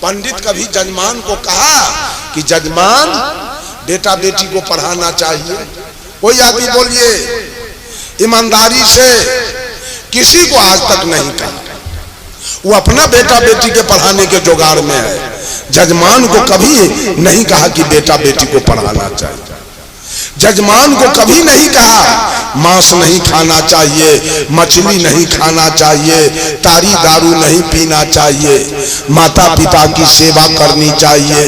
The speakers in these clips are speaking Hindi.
पंडित कभी जजमान को कहा कि जजमान बेटा बेटी को पढ़ाना चाहिए? कोई आदमी बोलिए ईमानदारी से किसी को आज तक नहीं कहा। वो अपना बेटा बेटी के पढ़ाने के जुगाड़ में है। जजमान को कभी नहीं कहा कि बेटा बेटी को पढ़ाना चाहिए। जजमान को कभी नहीं कहा मांस नहीं खाना चाहिए, मछली नहीं खाना चाहिए, तारी दारू नहीं पीना चाहिए, माता पिता की सेवा करनी चाहिए,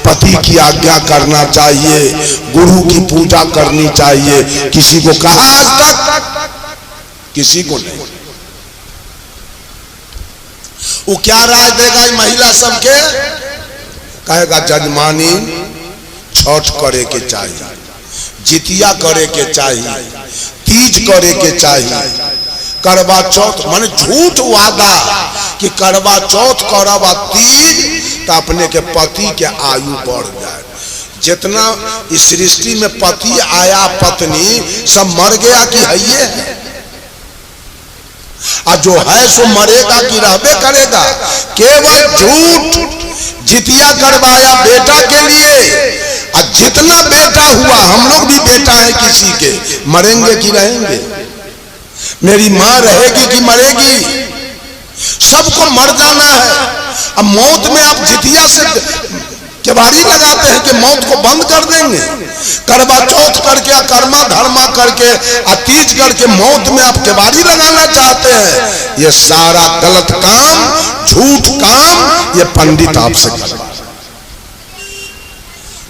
पति की आज्ञा करना चाहिए, गुरु की पूजा करनी चाहिए। किसी को कहा आज तक? किसी को नहीं। वो क्या राय देगा महिला सबके? कहेगा जजमानी छठ करे के चाहिए, जितिया करे के चाहिए, तीज करे के चाहिए, करवा चौथ माने झूठ वादा कि करवा चौथ करब तीज तो अपने के पति के आयु बढ़ जाए। जितना इस सृष्टि में पति आया पत्नी सब मर गया कि है ये है? और जो है सो मरेगा कि रहबे करेगा। केवल झूठ जितिया करवाया बेटा के लिए, और जितना बेटा हुआ, हम लोग भी बेटा है किसी के, मरेंगे कि रहेंगे? मेरी माँ रहेगी कि मरेगी? सबको मर जाना है। अब मौत में आप जितिया से केवाड़ी लगाते हैं कि मौत को बंद कर देंगे। करवा चौथ करके, कर्मा धर्मा करके, तीज करके मौत में आप केवाड़ी लगाना चाहते हैं। ये सारा गलत काम, झूठ काम ये पंडित आपसे करवा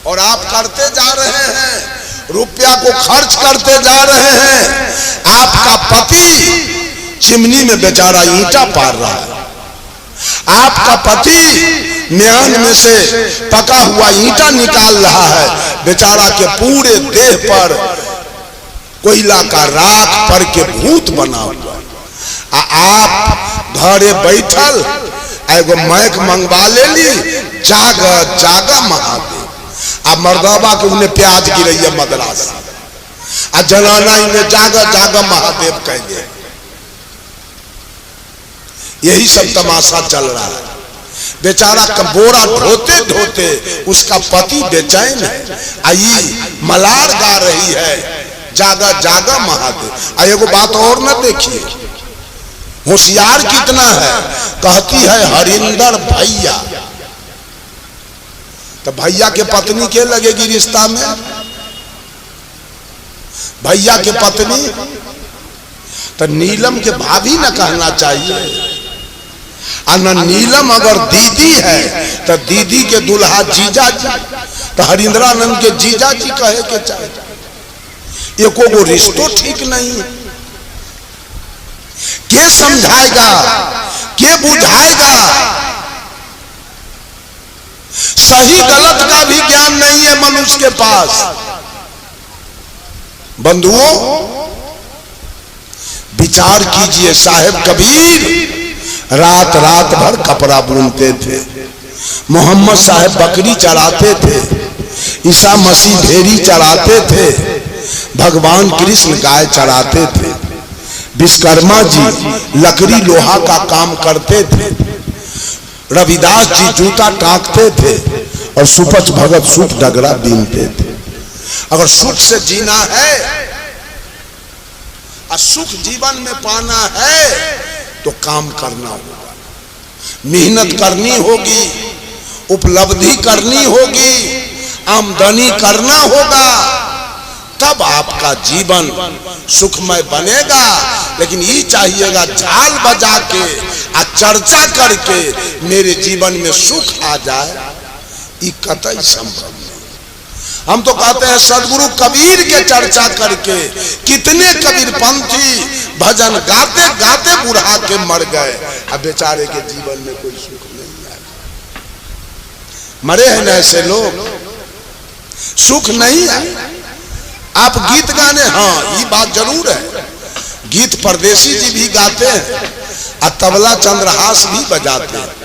और आप करते जा रहे हैं, रुपया को खर्च करते जा रहे हैं। आपका पति चिमनी में बेचारा ईंटा पार रहा है, आपका पति म्यान में से पका हुआ ईंटा निकाल रहा है, बेचारा के पूरे देह पर कोयला का राख पर के भूत बना हुआ। आप घरे बैठल एगो मैक मंगवा ले ली, जागा जागा महादेव। अब मर्दाबा के उन्हें प्याज गिरैया मद्रास, आ जनाना इन्हें जागा जागा महादेव कह दे। यही सब तमाशा चल रहा है। बेचारा का बोरा ढोते ढोते उसका पति बेचैन है। आई मलार गा रही है जागा जागा महादेव। एगो बात और न देखिए, होशियार कितना है, कहती है हरिंदर भैया। तो भैया के पत्नी के लगेगी रिश्ता में? भैया के पत्नी तो नीलम के भाभी न कहना चाहिए। न नीलम अगर दीदी है तो दीदी के दुल्हा जीजा जी, तो हरिंद्रानंद के जीजा जी कहे के चाहिए। एको वो रिश्तो ठीक नहीं है। के समझाएगा, के बुझाएगा? सही गलत का भी ज्ञान नहीं है मनुष्य के पास। बंधुओं विचार कीजिए, साहेब कबीर रात रात भर कपड़ा बुनते थे, मोहम्मद साहब बकरी चराते थे, ईसा मसीह भेड़ी चराते थे, भगवान कृष्ण गाय चराते थे, विश्वकर्मा जी लकड़ी लोहा का काम करते थे, रविदास जी जूता टांकते थे, और सुपच भगत सूट डगरा बीनते थे। अगर सुख से जीना है और सुख जीवन में पाना है तो काम करना होगा, मेहनत करनी होगी, उपलब्धि करनी होगी, आमदनी करना होगा, तब आपका जीवन सुखमय बनेगा। लेकिन ये चाहिएगा झाल बजा के आ चर्चा करके मेरे जीवन में सुख आ जाए, ये कतई संभव नहीं। हम तो कहते हैं सदगुरु कबीर के चर्चा करके कितने कबीर पंथी भजन गाते गाते बुढ़ा के मर गए, अब बेचारे के जीवन में कोई सुख नहीं आया। मरे हैं ना ऐसे लोग, सुख नहीं आया। आप गीत गाने, हाँ ये बात जरूर है, गीत परदेसी जी भी गाते हैं और तबला चंद्रहास भी बजाते हैं।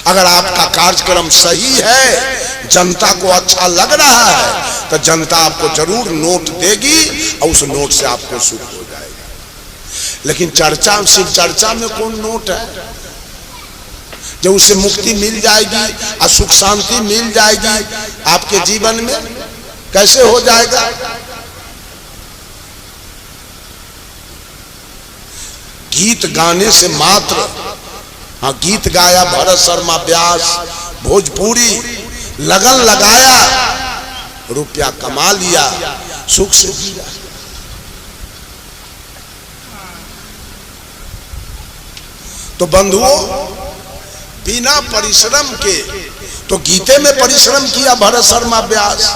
अगर आपका कार्यक्रम सही है, जनता को अच्छा लग रहा है, तो जनता आपको जरूर नोट देगी और उस नोट से आपको सुख हो जाएगा। लेकिन चर्चा, सिर्फ चर्चा में कौन नोट है? जब उसे मुक्ति मिल जाएगी और सुख शांति मिल जाएगी आपके जीवन में, कैसे हो जाएगा? गीत गाने से मात्र, हाँ गीत गाया भरत शर्मा व्यास, भोजपुरी लगन लगाया, रुपया कमा लिया, सुख से जिया। तो बंधुओं, बिना परिश्रम के, तो गीते में परिश्रम किया भरत शर्मा व्यास,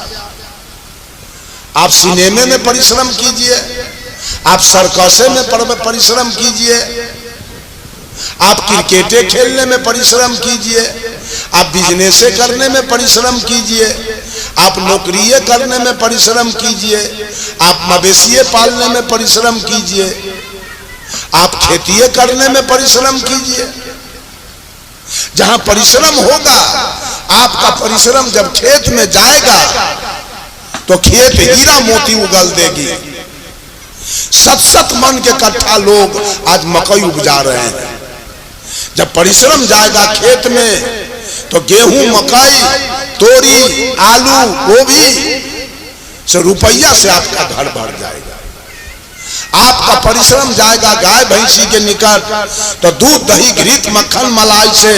आप सिनेमे में परिश्रम कीजिए, आप सर्कसे में परिश्रम कीजिए, आप क्रिकेटे खेलने में परिश्रम कीजिए, आप बिजनेसे करने में परिश्रम कीजिए, आप नौकरिये करने में परिश्रम कीजिए, आप मवेशिये पालने में परिश्रम कीजिए, आप खेतिये करने में परिश्रम कीजिए। जहां परिश्रम होगा, आपका परिश्रम जब खेत में जाएगा तो खेत हीरा मोती उगल देगी। सत मन के कट्ठा लोग आज मकई उपजा रहे हैं। जब परिश्रम जाएगा खेत में तो गेहूं, मकई, तोरी, आलू, गोभी से रुपया से आपका घर भर जाएगा। आपका परिश्रम जाएगा गाय भैंसी के निकट तो दूध, दही, घृत, मक्खन, मलाई से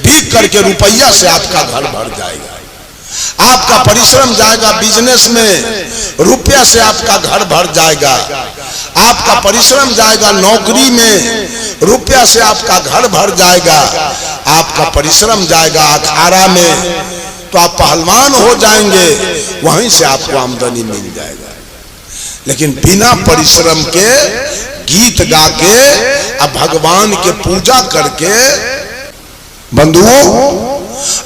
बिक करके रुपया से आपका घर भर जाएगा। आपका परिश्रम जाएगा बिजनेस में, रुपया से आपका घर भर जाएगा। आपका परिश्रम जाएगा नौकरी में, रुपया से आपका घर भर जाएगा। आपका परिश्रम जाएगा अखाड़ा में तो आप पहलवान हो जाएंगे, वहीं से आपको आमदनी मिल जाएगा। लेकिन बिना परिश्रम के गीत गा के अब भगवान के पूजा करके, बंधुओं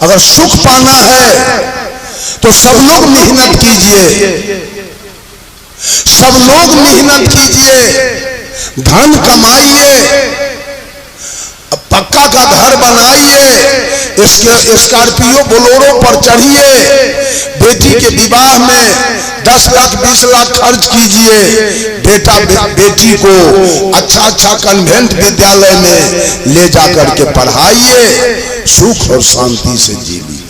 अगर सुख पाना है तो सब लोग मेहनत कीजिए, सब लोग मेहनत कीजिए, धन कमाइए, पक्का का घर बनाइए, इसके स्कॉर्पियो बोलेरो पर चढ़िए, बेटी के विवाह में 10 लाख 20 लाख खर्च कीजिए, बेटा बेटी को अच्छा अच्छा कन्वेंट विद्यालय में ले जाकर के पढ़ाइए, सुख और शांति से जीविए।